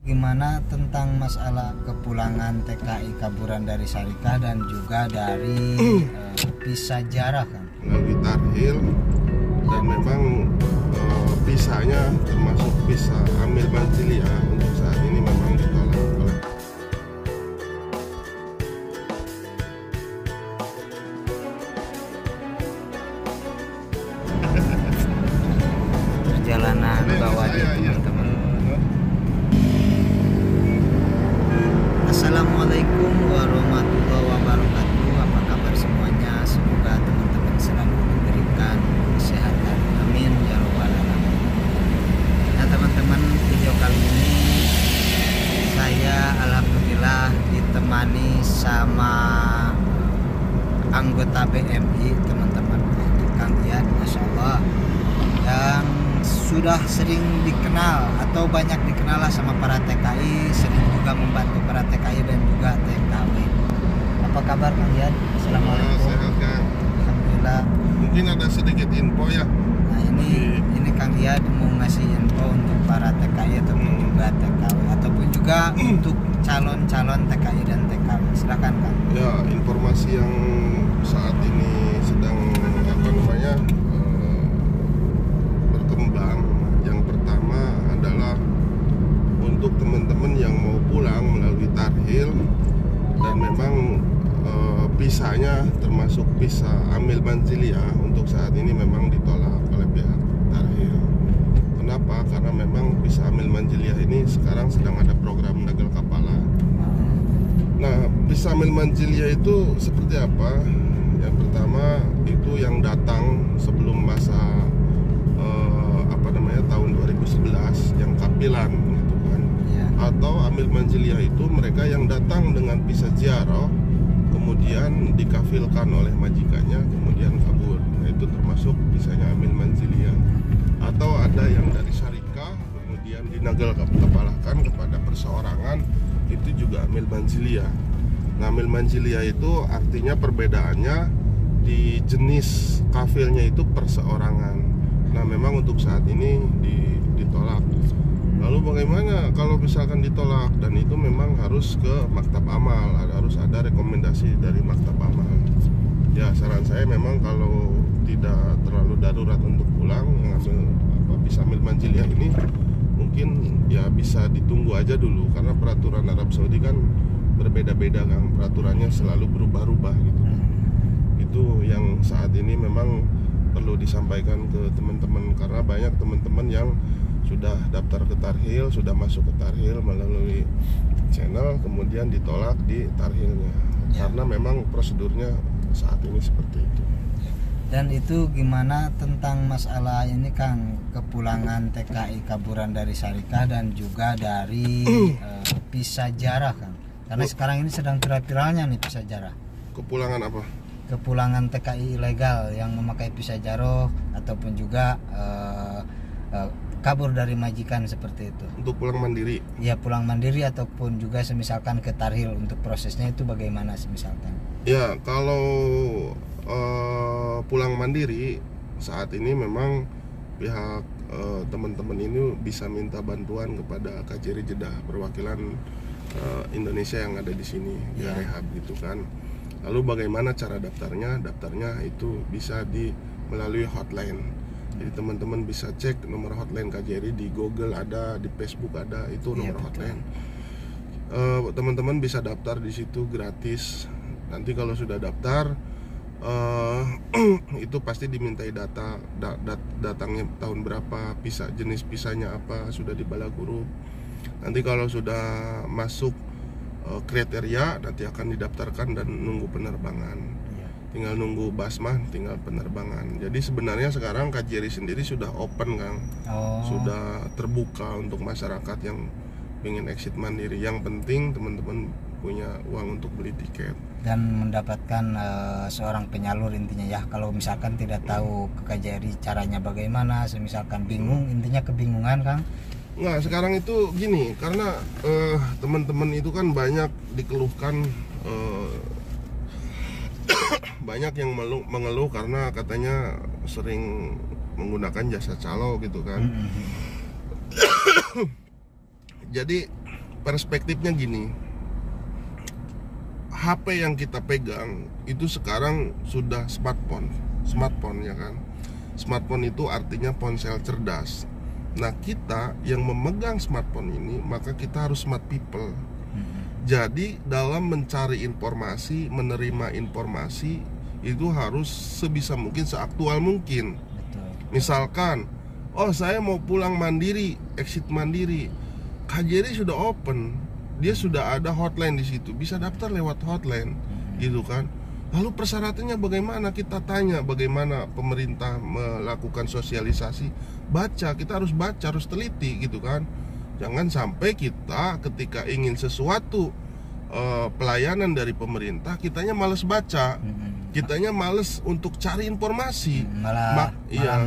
Gimana tentang masalah kepulangan TKI kaburan dari Sarika dan juga dari Pisah Jarah kan? Melalui Tarhil, dan memang pisahnya termasuk pisah Amil Manziliyah untuk saat ini memang ditolak oleh perjalanan bawah di teman-teman. Assalamualaikum warahmatullahi wabarakatuh. Apa kabar semuanya? Semoga teman-teman selalu diberikan kesehatan. Amin ya robbal alamin. Nah teman-teman, video kali ini saya alhamdulillah ditemani sama anggota BMI teman-teman, Kang Ian, Masya Allah, yang sudah sering dikenal atau banyak dikenal lah sama para TKI, sering juga membantu para TKI dan juga TKW. Apa kabar Kang Ian? Assalamualaikum. Sehat kan? Alhamdulillah. Mungkin ada sedikit info ya. Nah ini Kang Ian mau ngasih info untuk para TKI ataupun juga TKW ataupun juga untuk calon-calon TKI dan TKW. Silakan Kang. Ya, informasi yang saat ini sedang berkembang. Yang pertama adalah untuk teman-teman yang mau pulang melalui Tarhil, dan memang pisahnya termasuk pisah Amil Manziliyah untuk saat ini memang ditolak oleh pihak Tarhil. Kenapa? Karena memang pisah Amil Manziliyah ini sekarang sedang ada program Nagal Kapala. Nah, pisah Amil Manziliyah itu seperti apa? Yang pertama itu yang datang sebelum masa tahun 2011 yang kapilan gitu kan. Atau Amil Manziliyah itu mereka yang datang dengan pisah ziarah kemudian dikafilkan oleh majikannya kemudian kabur. Nah, itu termasuk pisahnya Amil Manziliyah. Atau ada yang dari Sarika kemudian dinagal kepalakan kepada perseorangan, itu juga Amil Manziliyah. Nah, Amil Manziliyah itu artinya perbedaannya di jenis kafilnya itu perseorangan. Nah, memang untuk saat ini ditolak. Lalu bagaimana kalau misalkan ditolak, dan itu memang harus ke Maktab Amal, harus ada rekomendasi dari Maktab Amal. Ya, saran saya memang kalau tidak terlalu darurat untuk pulang, ngambil pisah Amil Manziliyah ini mungkin ya bisa ditunggu aja dulu, karena peraturan Arab Saudi kan berbeda-beda kan, peraturannya selalu berubah-ubah gitu. Itu yang saat ini memang perlu disampaikan ke teman-teman, karena banyak teman-teman yang sudah daftar ke Tarhil, sudah masuk ke Tarhil melalui channel, kemudian ditolak di Tarhilnya karena memang prosedurnya saat ini seperti itu. Dan itu gimana tentang masalah ini Kang, kepulangan TKI kaburan dari Sarika dan juga dari Pisah Jarah Kang, karena sekarang ini sedang viral-viralnya nih Pisah Jarah. Kepulangan apa? Kepulangan TKI ilegal yang memakai pisah jaroh ataupun juga kabur dari majikan seperti itu. Untuk pulang mandiri? Ya, pulang mandiri ataupun juga semisalkan ke Tarhil, untuk prosesnya itu bagaimana semisalkan? Ya, kalau pulang mandiri saat ini memang pihak teman-teman ini bisa minta bantuan kepada KJRI Jeddah, perwakilan Indonesia yang ada di sini di Rehab gitu kan. Lalu bagaimana cara daftarnya? Daftarnya itu bisa melalui hotline. Jadi teman-teman bisa cek nomor hotline KJRI di Google ada, di Facebook ada, itu nomor hotline. Teman-teman bisa daftar di situ gratis. Nanti kalau sudah daftar, itu pasti dimintai datangnya tahun berapa, jenis pisahnya apa, sudah di Balaguru. Nanti kalau sudah masuk kriteria, nanti akan didaftarkan dan nunggu penerbangan. Tinggal nunggu basmah, tinggal penerbangan. Jadi sebenarnya sekarang KJRI sendiri sudah open Kang, sudah terbuka untuk masyarakat yang ingin exit mandiri. Yang penting teman-teman punya uang untuk beli tiket dan mendapatkan seorang penyalur intinya ya. Kalau misalkan tidak tahu ke KJRI caranya bagaimana, misalkan bingung, intinya kebingungan Kang. Nggak, sekarang itu gini, karena teman-teman itu kan banyak dikeluhkan, banyak yang mengeluh karena katanya sering menggunakan jasa calo gitu kan. Jadi perspektifnya gini, HP yang kita pegang itu sekarang sudah smartphone ya kan. Smartphone itu artinya ponsel cerdas. Nah, kita yang memegang smartphone ini, maka kita harus smart people. Jadi dalam mencari informasi, menerima informasi itu harus sebisa mungkin, seaktual mungkin. Misalkan, oh saya mau pulang mandiri, exit mandiri, KJRI sudah open, dia sudah ada hotline di situ, bisa daftar lewat hotline, gitu kan. Lalu persyaratannya bagaimana? Kita tanya bagaimana pemerintah melakukan sosialisasi. Baca, kita harus baca, harus teliti gitu kan. Jangan sampai kita ketika ingin sesuatu pelayanan dari pemerintah, kitanya males baca, kitanya males untuk cari informasi, malah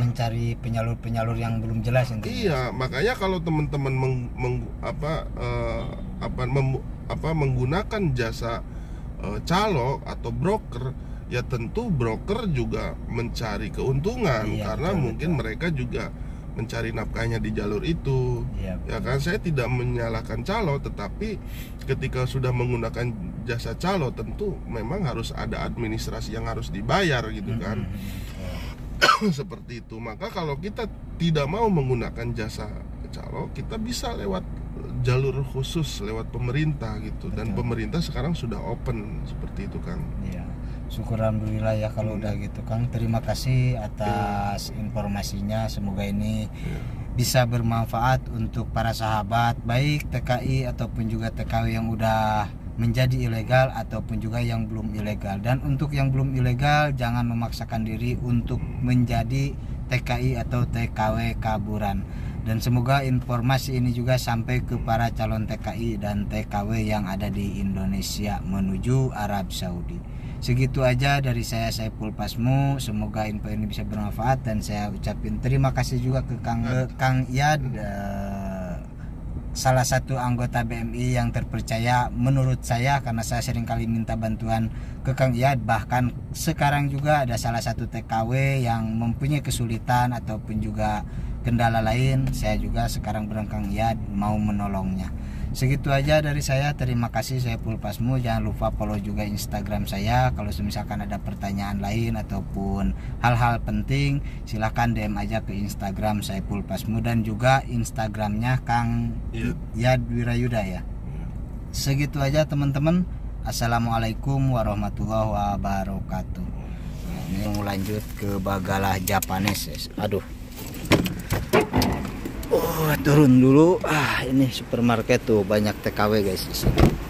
mencari penyalur-penyalur yang belum jelas intinya. Iya, makanya kalau teman-teman menggunakan jasa calo atau broker, ya tentu broker juga mencari keuntungan, karena betul, mungkin mereka juga mencari nafkahnya di jalur itu. Ya kan, saya tidak menyalahkan calo, tetapi ketika sudah menggunakan jasa calo, tentu memang harus ada administrasi yang harus dibayar gitu kan. Seperti itu. Maka kalau kita tidak mau menggunakan jasa calo, kita bisa lewat jalur khusus, lewat pemerintah gitu. Dan pemerintah sekarang sudah open seperti itu, Kang. Iya. Syukur alhamdulillah ya kalau udah gitu, Kang. Terima kasih atas informasinya. Semoga ini bisa bermanfaat untuk para sahabat, baik TKI ataupun juga TKW yang udah menjadi ilegal ataupun juga yang belum ilegal. Dan untuk yang belum ilegal, jangan memaksakan diri untuk menjadi TKI atau TKW kaburan. Dan semoga informasi ini juga sampai ke para calon TKI dan TKW yang ada di Indonesia menuju Arab Saudi. Segitu aja dari saya, Saiful Pasmu. Semoga info ini bisa bermanfaat, dan saya ucapin terima kasih juga ke Kang Iyad, salah satu anggota BMI yang terpercaya menurut saya, karena saya sering kali minta bantuan ke Kang Iyad. Bahkan sekarang juga ada salah satu TKW yang mempunyai kesulitan ataupun juga kendala lain, saya juga sekarang bareng Kang Iyad mau menolongnya. Segitu aja dari saya, terima kasih, Saiful Pasmu. Jangan lupa follow juga Instagram saya. Kalau misalkan ada pertanyaan lain ataupun hal-hal penting, silahkan DM aja ke Instagram Saiful Pasmu, dan juga Instagramnya Kang Iyad Wirayuda ya. Segitu aja teman-teman. Assalamualaikum warahmatullahi wabarakatuh. Ini mau lanjut ke Bagalah Japanese. Aduh, turun dulu. Ini supermarket tuh banyak TKW guys di sini.